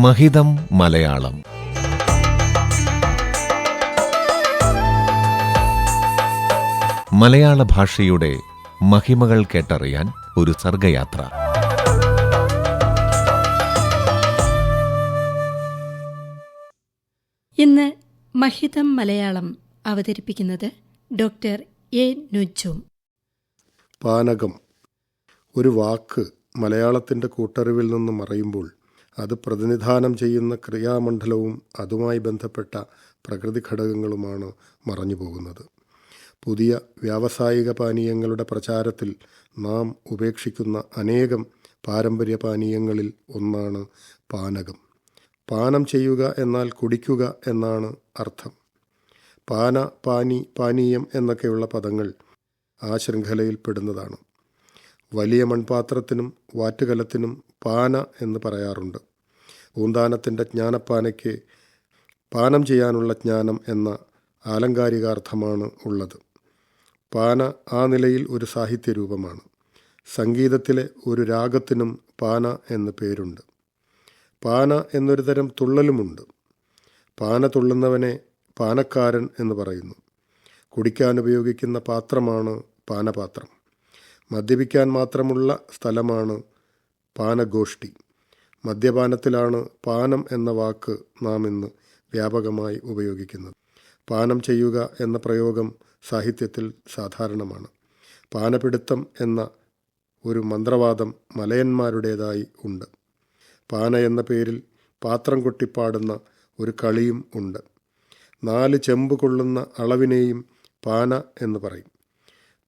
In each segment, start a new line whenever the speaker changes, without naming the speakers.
മഹിതം മലയാളം. മലയാള ഭാഷയുടെ മഹിമകൾ കേട്ടറിയാൻ ഒരു സർഗയാത്ര.
ഇന്ന് മഹിതം മലയാളം അവതരിപ്പിക്കുന്നത് ഡോക്ടർ എ നുജും.
പാനകം ഒരു വാക്ക് മലയാളത്തിൻ്റെ കൂട്ടറിവിൽ നിന്ന് മറയുമ്പോൾ അത് പ്രതിനിധാനം ചെയ്യുന്ന ക്രിയാമണ്ഡലവും അതുമായി ബന്ധപ്പെട്ട പ്രകൃതി ഘടകങ്ങളുമാണ് മറഞ്ഞു പോകുന്നത്. പുതിയ വ്യാവസായിക പാനീയങ്ങളുടെ പ്രചാരത്തിൽ നാം ഉപേക്ഷിക്കുന്ന അനേകം പാരമ്പര്യ പാനീയങ്ങളിൽ ഒന്നാണ് പാനകം. പാനം ചെയ്യുക എന്നാൽ കുടിക്കുക എന്നാണ് അർത്ഥം. പാന, പാനി, പാനീയം എന്നൊക്കെയുള്ള പദങ്ങൾ ആ ശൃംഖലയിൽ പെടുന്നതാണ്. വലിയ മൺപാത്രത്തിനും വാറ്റുകലത്തിനും പാന എന്ന് പറയാറുണ്ട്. പൂന്താനത്തിൻ്റെ ജ്ഞാനപ്പാനയ്ക്ക് പാനം ചെയ്യാനുള്ള ജ്ഞാനം എന്ന ആലങ്കാരികാർത്ഥമാണ് ഉള്ളത്. പാന ആ നിലയിൽ ഒരു സാഹിത്യരൂപമാണ്. സംഗീതത്തിലെ ഒരു രാഗത്തിനും പാന എന്ന് പേരുണ്ട്. പാന എന്നൊരു തരം തുള്ളലുമുണ്ട്. പാന തുള്ളുന്നവനെ പാനക്കാരൻ എന്ന് പറയുന്നു. കുടിക്കാൻ ഉപയോഗിക്കുന്ന പാത്രമാണ് പാനപാത്രം. മദ്യപിക്കാൻ മാത്രമുള്ള സ്ഥലമാണ് പാനഗോഷ്ഠി. മദ്യപാനത്തിലാണ് പാനം എന്ന വാക്ക് നാം ഇന്ന് വ്യാപകമായി ഉപയോഗിക്കുന്നത്. പാനം ചെയ്യുക എന്ന പ്രയോഗം സാഹിത്യത്തിൽ സാധാരണമാണ്. പാനപിടുത്തം എന്ന ഒരു മന്ത്രവാദം മലയന്മാരുടേതായി ഉണ്ട്. പാന എന്ന പേരിൽ പാത്രം കൊട്ടിപ്പാടുന്ന ഒരു കളിയും ഉണ്ട്. 4 ചെമ്പ് കൊള്ളുന്ന അളവിനെയും പാന എന്ന് പറയും.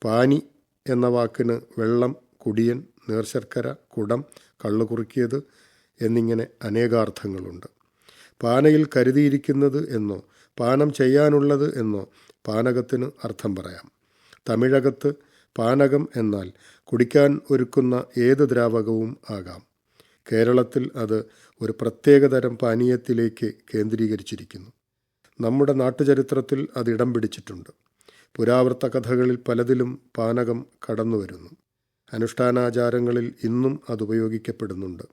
പാനി എന്ന വാക്കിന് വെള്ളം, കുടിയൻ, നേർശർക്കര, കുടം, കള്ളുകുറുക്കിയത് എന്നിങ്ങനെ അനേകാർത്ഥങ്ങളുണ്ട്. പാനയിൽ കരുതിയിരിക്കുന്നത് എന്നോ പാനം ചെയ്യാനുള്ളത് എന്നോ പാനകത്തിന് അർത്ഥം പറയാം. തമിഴകത്ത് പാനകം എന്നാൽ കുടിക്കാൻ ഒരുക്കുന്ന ഏത് ദ്രാവകവും ആകാം. കേരളത്തിൽ അത് ഒരു പ്രത്യേകതരം പാനീയത്തിലേക്ക് കേന്ദ്രീകരിച്ചിരിക്കുന്നു. നമ്മുടെ നാട്ടുചരിത്രത്തിൽ അത് ഇടം പിടിച്ചിട്ടുണ്ട്. പുരാവൃത്ത കഥകളിൽ പലതിലും പാനകം കടന്നുവരുന്നു. അനുഷ്ഠാനാചാരങ്ങളിൽ ഇന്നും അത് ഉപയോഗിക്കപ്പെടുന്നുണ്ട്.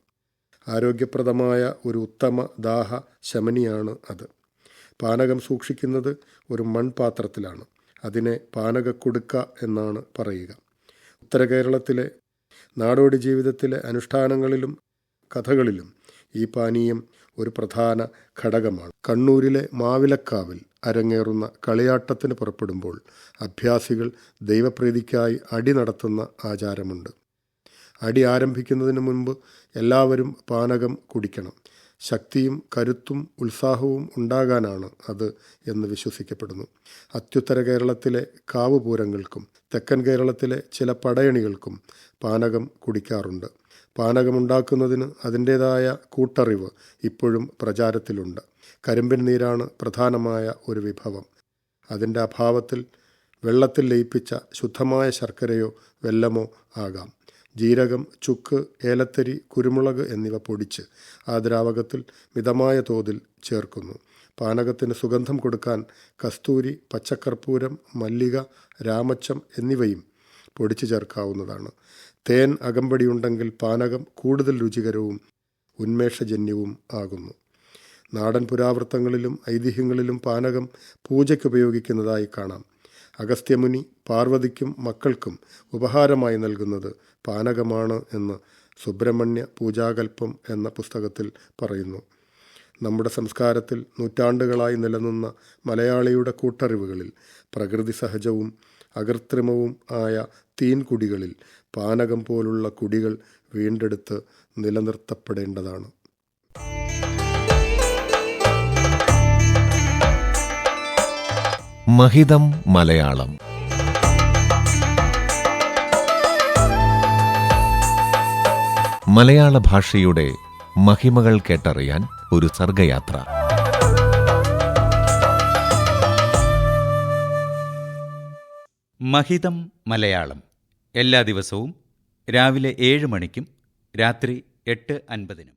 ആരോഗ്യപ്രദമായ ഒരു ഉത്തമ ദാഹ ശമനിയാണ് അത്. പാനകം സൂക്ഷിക്കുന്നത് ഒരു മൺപാത്രത്തിലാണ്. അതിനെ പാനകക്കുടുക്ക എന്നാണ് പറയുക. ഉത്തര കേരളത്തിലെ നാടോടി ജീവിതത്തിലെ അനുഷ്ഠാനങ്ങളിലും കഥകളിലും ഈ പാനീയം ഒരു പ്രധാന ഘടകമാണ്. കണ്ണൂരിലെ മാവിലക്കാവിൽ അരങ്ങേറുന്ന കളിയാട്ടത്തിന് പുറപ്പെടുമ്പോൾ അഭ്യാസികൾ ദൈവപ്രീതിക്കായി അടി നടത്തുന്ന ആചാരമുണ്ട്. അടി ആരംഭിക്കുന്നതിന് മുൻപ് എല്ലാവരും പാനകം കുടിക്കണം. ശക്തിയും കരുത്തും ഉത്സാഹവും ഉണ്ടാകാനാണ് അത് എന്ന് വിശ്വസിക്കപ്പെടുന്നു. അത്യുത്തര കേരളത്തിലെ കാവുപൂരങ്ങൾക്കും തെക്കൻ കേരളത്തിലെ ചില പടയണികൾക്കും പാനകം കുടിക്കാറുണ്ട്. പാനകമുണ്ടാക്കുന്നതിന് അതിൻ്റേതായ കൂട്ടറിവ് ഇപ്പോഴും പ്രചാരത്തിലുണ്ട്. കരിമ്പിൻ നീരാണ് പ്രധാനമായ ഒരു വിഭവം. അതിൻ്റെ അഭാവത്തിൽ വെള്ളത്തിൽ ലയിപ്പിച്ച ശുദ്ധമായ ശർക്കരയോ വെല്ലമോ ആകാം. ജീരകം, ചുക്ക്, ഏലത്തരി, കുരുമുളക് എന്നിവ പൊടിച്ച് ആ ദ്രാവകത്തിൽ മിതമായ തോതിൽ ചേർക്കുന്നു. പാനകത്തിന് സുഗന്ധം കൊടുക്കാൻ കസ്തൂരി, പച്ചക്കർപ്പൂരം, മല്ലിക, രാമച്ചം എന്നിവയും പൊടിച്ചു ചേർക്കാവുന്നതാണ്. തേൻ അകമ്പടിയുണ്ടെങ്കിൽ പാനകം കൂടുതൽ രുചികരവും ഉന്മേഷജന്യവും ആകുന്നു. നാടൻ പുരാവൃത്തങ്ങളിലും ഐതിഹ്യങ്ങളിലും പാനകം പൂജയ്ക്ക് ഉപയോഗിക്കുന്നതായി കാണാം. അഗസ്ത്യമുനി പാർവതിക്കും മക്കൾക്കും ഉപഹാരമായി നൽകുന്നത് പാനകമാണ് എന്ന് സുബ്രഹ്മണ്യ പൂജാകൽപ്പം എന്ന പുസ്തകത്തിൽ പറയുന്നു. നമ്മുടെ സംസ്കാരത്തിൽ നൂറ്റാണ്ടുകളായി നിലനിന്ന മലയാളിയുടെ കൂട്ടറിവുകളിൽ പ്രകൃതി സഹജവും അകൃത്രിമവും ആയ തീൻകുടികളിൽ പാനകം പോലുള്ള കുടികൾ വീണ്ടെടുത്ത് നിലനിർത്തപ്പെടേണ്ടതാണ്.
മഹിതം മലയാളം. മലയാള ഭാഷയുടെ മഹിമകൾ കേട്ടറിയാൻ ഒരു സർഗയാത്ര.
മഹിതം മലയാളം എല്ലാ ദിവസവും രാവിലെ 7 മണിക്കും രാത്രി 8:50-നും.